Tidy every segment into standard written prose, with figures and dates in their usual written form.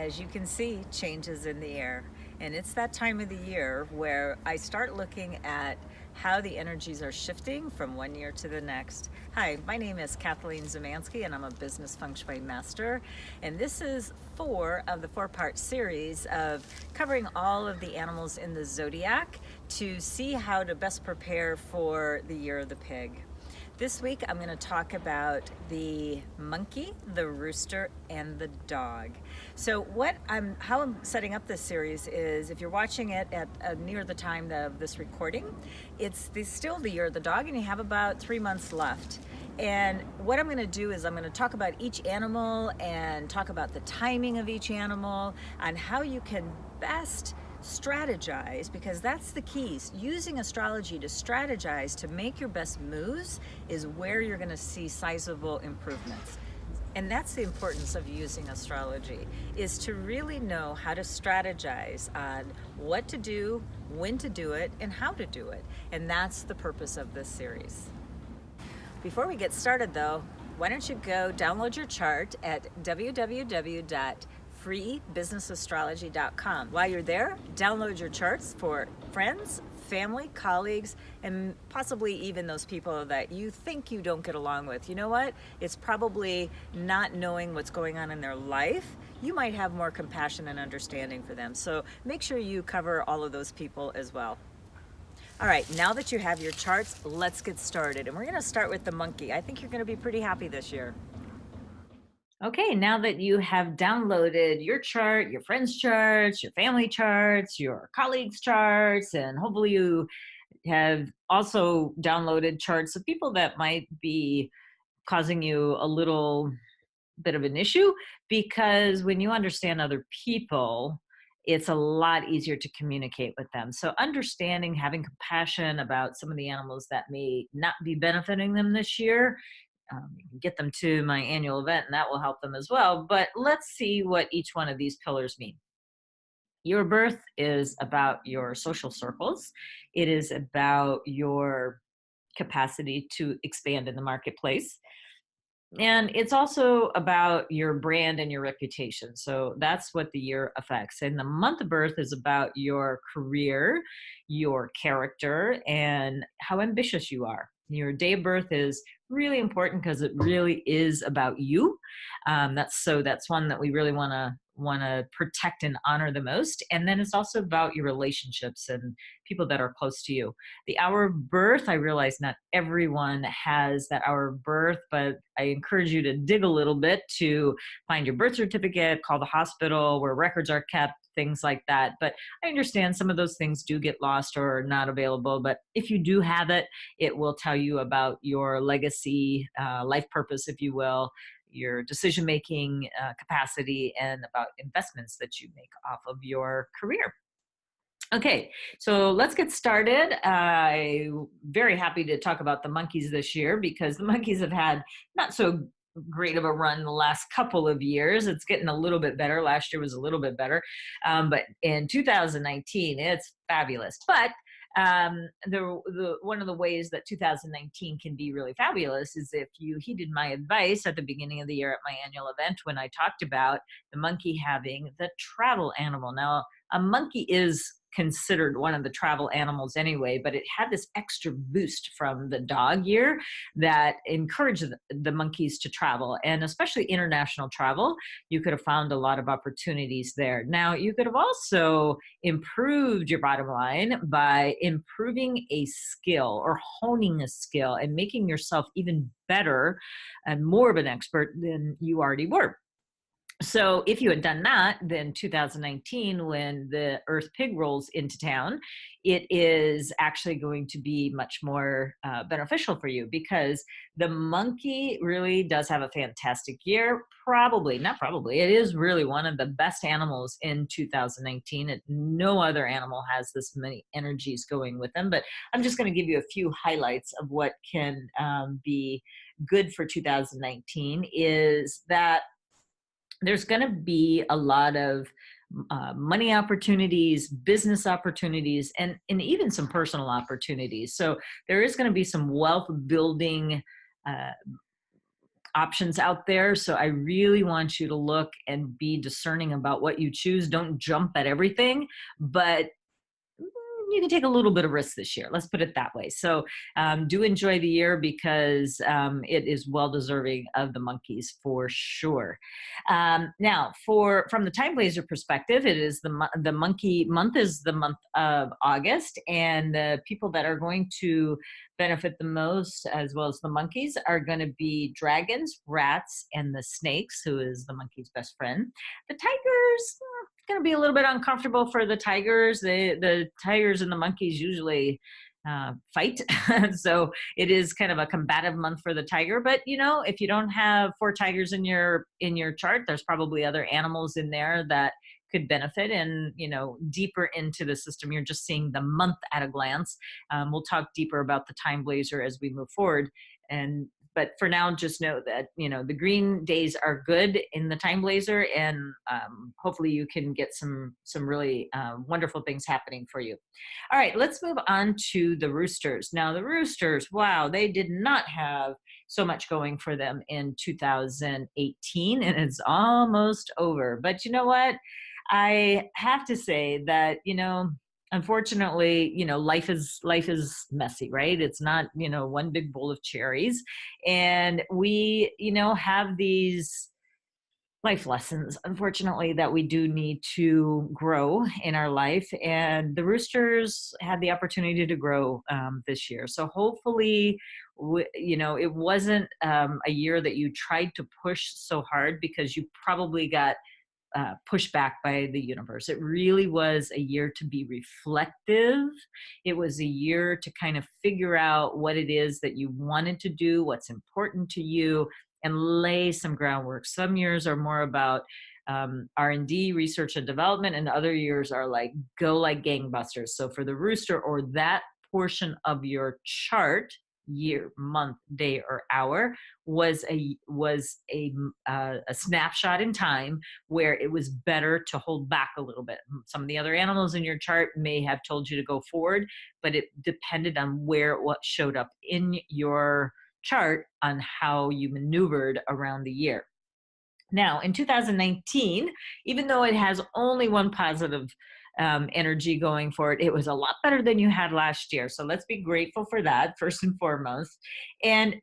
as you can see, changes in the air. And it's that time of the year where I start looking at how the energies are shifting from one year to the next. Hi, my name is Kathleen Zemansky, and I'm a business feng shui master. And this is 4 of the 4-part series of covering all of the animals in the Zodiac to see how to best prepare for the year of the pig. This week I'm going to talk about the monkey, the rooster, and the dog. So how I'm setting up this series is, if you're watching it at near the time of this recording, it's still the year of the dog, and you have about 3 months left. And what I'm going to do is I'm going to talk about each animal and talk about the timing of each animal and how you can best strategize, because that's the keys. Using astrology to strategize to make your best moves is where you're going to see sizable improvements. And that's the importance of using astrology, is to really know how to strategize on what to do, when to do it, and how to do it. And that's the purpose of this series. Before we get started though, why don't you go download your chart at www.freebusinessastrology.com. While you're there, download your charts for friends, family, colleagues, and possibly even those people that you think you don't get along with. You know what? It's probably not knowing what's going on in their life. You might have more compassion and understanding for them. So make sure you cover all of those people as well. All right, now that you have your charts, let's get started. And we're going to start with the monkey. I think you're going to be pretty happy this year. Okay, now that you have downloaded your chart, your friends' charts, your family charts, your colleagues' charts, and hopefully you have also downloaded charts of people that might be causing you a little bit of an issue, because when you understand other people, it's a lot easier to communicate with them. So understanding, having compassion about some of the animals that may not be benefiting them this year, you can get them to my annual event and that will help them as well. But let's see what each one of these pillars mean. Your birth is about your social circles. It is about your capacity to expand in the marketplace. And it's also about your brand and your reputation. So that's what the year affects. And the month of birth is about your career, your character, and how ambitious you are. Your day of birth is really important because it really is about you. That's one that we really want to protect and honor the most. And then it's also about your relationships and people that are close to you. The hour of birth, I realize not everyone has that hour of birth, but I encourage you to dig a little bit to find your birth certificate, call the hospital where records are kept, things like that. But I understand some of those things do get lost or are not available. But if you do have it, it will tell you about your legacy, life purpose, if you will, your decision-making capacity, and about investments that you make off of your career. Okay, so let's get started. I'm very happy to talk about the monkeys this year, because the monkeys have had not so great of a run the last couple of years. It's getting a little bit better. Last year was a little bit better. But in 2019, it's fabulous. But one of the ways that 2019 can be really fabulous is if you heeded my advice at the beginning of the year at my annual event, when I talked about the monkey having the travel animal. Now, a monkey is considered one of the travel animals anyway, but it had this extra boost from the dog year that encouraged the monkeys to travel, and especially international travel. You could have found a lot of opportunities there. Now, you could have also improved your bottom line by improving a skill or honing a skill and making yourself even better and more of an expert than you already were. So if you had done that, then 2019, when the Earth Pig rolls into town, it is actually going to be much more beneficial for you, because the monkey really does have a fantastic year. It is really one of the best animals in 2019. No other animal has this many energies going with them, but I'm just going to give you a few highlights of what can be good for 2019. Is that there's going to be a lot of money opportunities, business opportunities, and even some personal opportunities. So there is going to be some wealth building options out there. So I really want you to look and be discerning about what you choose. Don't jump at everything, but you can take a little bit of risk this year. Let's put it that way. So do enjoy the year, because it is well deserving of the monkeys for sure. Now, from the TimeBlazr perspective, it is the monkey month is the month of August, and the people that are going to benefit the most, as well as the monkeys, are going to be dragons, rats, and the snakes, who is the monkey's best friend. The tigers, going to be a little bit uncomfortable for the tigers. The tigers and the monkeys usually fight. So it is kind of a combative month for the tiger. But, if you don't have 4 tigers in your chart, there's probably other animals in there that could benefit. And, deeper into the system, you're just seeing the month at a glance. We'll talk deeper about the TimeBlazr as we move forward. But for now, just know that, the green days are good in the TimeBlazr, and hopefully you can get some really wonderful things happening for you. All right, let's move on to the roosters. Now, the roosters, wow, they did not have so much going for them in 2018, and it's almost over. But you know what? I have to say that, unfortunately, life is messy, right? It's not, one big bowl of cherries. And we, have these life lessons, unfortunately, that we do need to grow in our life. And the roosters had the opportunity to grow this year. So hopefully, it wasn't a year that you tried to push so hard, because you probably got pushed back by the universe. It really was a year to be reflective. It was a year to kind of figure out what it is that you wanted to do, what's important to you, and lay some groundwork. Some years are more about R&D, research and development, and other years are go like gangbusters. So for the rooster, or that portion of your chart, year, month, day, or hour, was a snapshot in time where it was better to hold back a little bit. Some of the other animals in your chart may have told you to go forward, but it depended on what showed up in your chart on how you maneuvered around the year. Now, in 2019, even though it has only one positive energy going for it, it was a lot better than you had last year. So let's be grateful for that, first and foremost.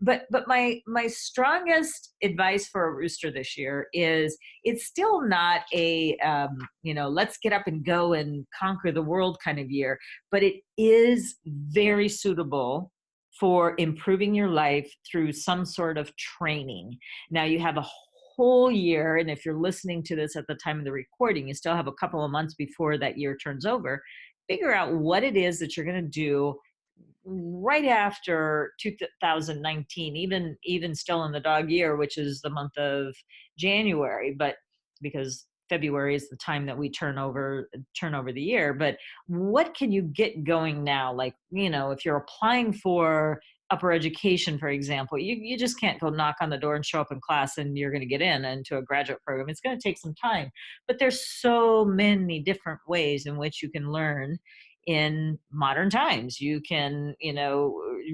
But my strongest advice for a rooster this year is, it's still not a let's get up and go and conquer the world kind of year, but it is very suitable for improving your life through some sort of training. Now, you have a whole year, and if you're listening to this at the time of the recording, you still have a couple of months before that year turns over. Figure out what it is that you're going to do right after 2019, even still in the dog year, which is the month of January, but because February is the time that we turn over the year. But what can you get going now? If you're applying for upper education, for example, you just can't go knock on the door and show up in class and you're going to get into a graduate program. It's going to take some time, but there's so many different ways in which you can learn in modern times. You can,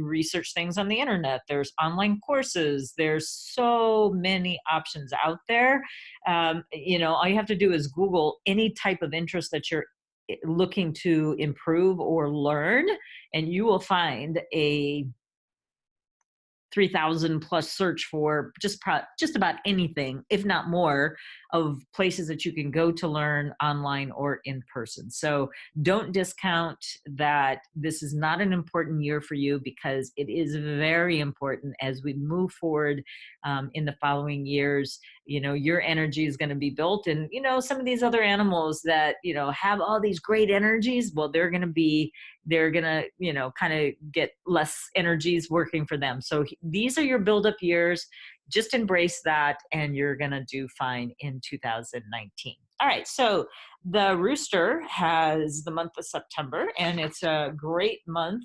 research things on the internet. There's online courses. There's so many options out there. All you have to do is Google any type of interest that you're looking to improve or learn, and you will find a 3,000 plus search for just about anything, if not more, of places that you can go to learn online or in person. So don't discount that this is not an important year for you, because it is very important as we move forward in the following years. Your energy is going to be built, and some of these other animals that have all these great energies, well, they're going to kind of get less energies working for them. So these are your build-up years. Just embrace that, and you're going to do fine in 2019. All right, so the rooster has the month of September, and it's a great month,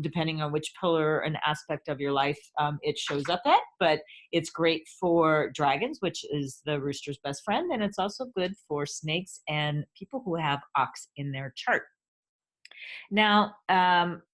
depending on which pillar and aspect of your life it shows up at. But it's great for dragons, which is the rooster's best friend, and it's also good for snakes and people who have ox in their chart. Now,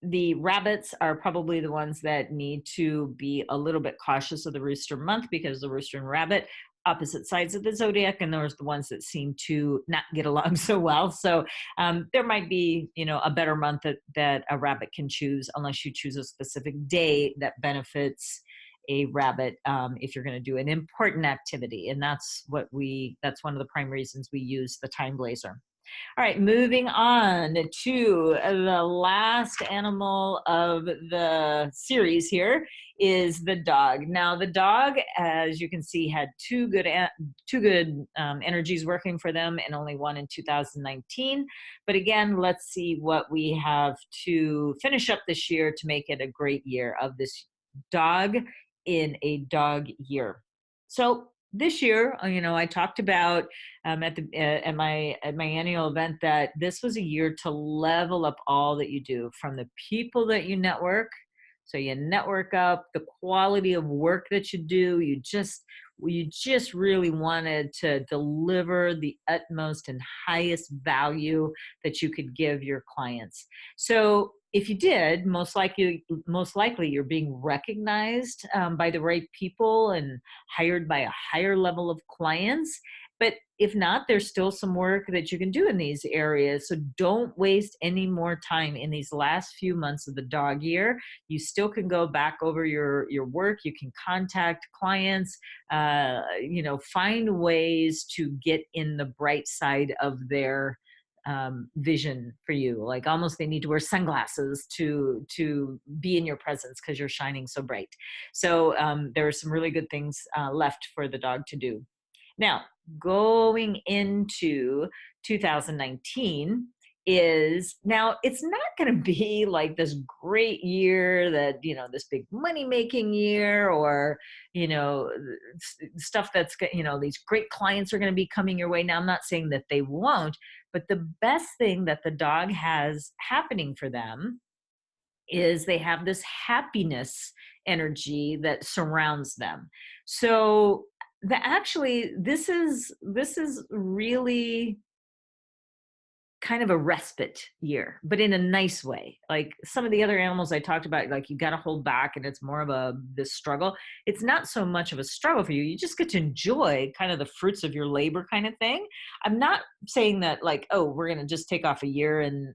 the rabbits are probably the ones that need to be a little bit cautious of the rooster month, because the rooster and rabbit, opposite sides of the zodiac, and those are the ones that seem to not get along so well. So there might be, a better month that a rabbit can choose, unless you choose a specific day that benefits a rabbit, if you're going to do an important activity. And that's one of the prime reasons we use the TimeBlazr. All right, moving on to the last animal of the series here is the dog. Now, the dog, as you can see, had two good energies working for them, and only one in 2019. But again, let's see what we have to finish up this year to make it a great year of this dog in a dog year. So this year, I talked about at my annual event that this was a year to level up all that you do, from the people that you network. So you network up the quality of work that you do. You just really wanted to deliver the utmost and highest value that you could give your clients. So if you did, most likely you're being recognized by the right people and hired by a higher level of clients. But if not, there's still some work that you can do in these areas. So don't waste any more time in these last few months of the dog year. You still can go back over your work. You can contact clients, find ways to get in the bright side of their vision for you. Like, almost they need to wear sunglasses to be in your presence because you're shining so bright. So there are some really good things left for the dog to do. Now, going into 2019 it's not going to be like this great year that, this big money making year, or, stuff that's, these great clients are going to be coming your way. Now, I'm not saying that they won't, but the best thing that the dog has happening for them is they have this happiness energy that surrounds them. So this is really kind of a respite year, but in a nice way. Like some of the other animals I talked about, like you got to hold back and it's more of this struggle. It's not so much of a struggle for you. You just get to enjoy kind of the fruits of your labor kind of thing. I'm not saying that like, oh, we're going to just take off a year and,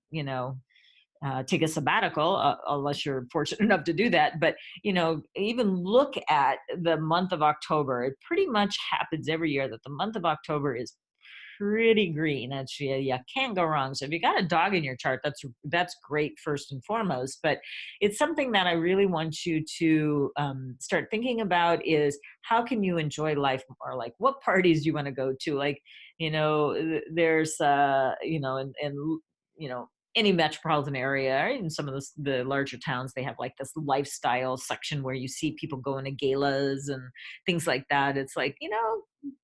take a sabbatical, unless you're fortunate enough to do that. But, even look at the month of October. It pretty much happens every year that the month of October is pretty green. Actually, you can't go wrong. So if you got a dog in your chart, that's great first and foremost. But it's something that I really want you to start thinking about is how can you enjoy life more? Like, what parties do you want to go to? Like, there's any metropolitan area, or in some of the larger towns, they have like this lifestyle section where you see people going to galas and things like that. It's like,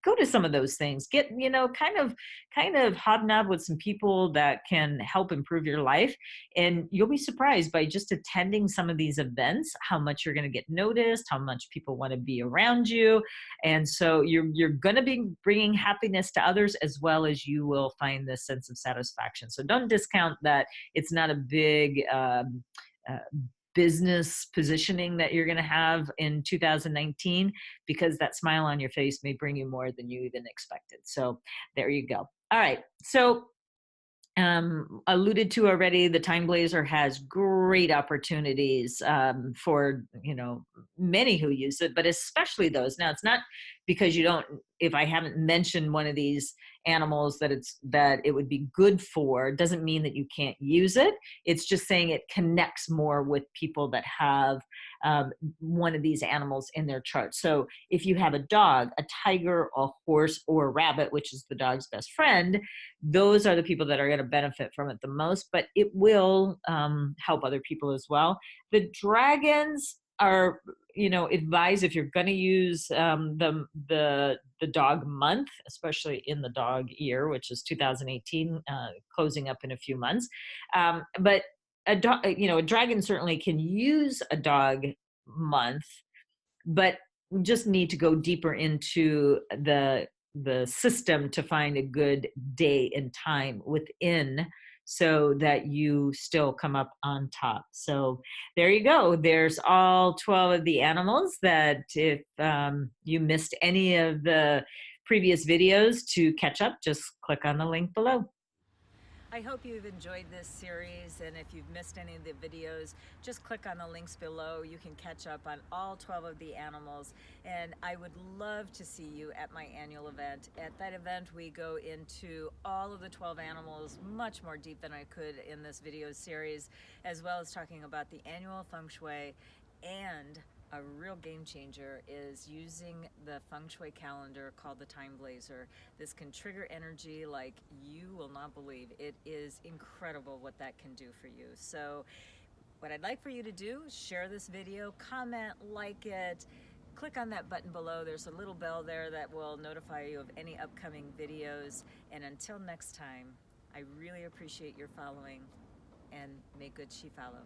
go to some of those things, get, kind of hobnob with some people that can help improve your life. And you'll be surprised by just attending some of these events, how much you're going to get noticed, how much people want to be around you. And so you're going to be bringing happiness to others, as well as you will find this sense of satisfaction. So don't discount that it's not a big, business positioning that you're going to have in 2019, because that smile on your face may bring you more than you even expected. So there you go. All right. So alluded to already, the TimeBlazr has great opportunities for, many who use it, but especially those. Now, it's not because if I haven't mentioned one of these animals that it would be good for, doesn't mean that you can't use it. It's just saying it connects more with people that have one of these animals in their chart. So if you have a dog, a tiger, a horse, or a rabbit, which is the dog's best friend, those are the people that are going to benefit from it the most, but it will help other people as well. The dragons are, advised if you're going to use the dog month, especially in the dog year, which is 2018, closing up in a few months. But a dragon certainly can use a dog month, but just need to go deeper into the system to find a good day and time within so that you still come up on top. So there you go. There's all 12 of the animals that if you missed any of the previous videos to catch up, just click on the link below. I hope you've enjoyed this series, and if you've missed any of the videos, just click on the links below. You can catch up on all 12 of the animals, and I would love to see you at my annual event. At that event, we go into all of the 12 animals much more deep than I could in this video series, as well as talking about the annual feng shui, and a real game changer is using the feng shui calendar called the TimeBlazr. This can trigger energy like you will not believe. It is incredible what that can do for you. So what I'd like for you to do, share this video, comment, like it, click on that button below. There's a little bell there that will notify you of any upcoming videos. And until next time, I really appreciate your following, and may good she follow.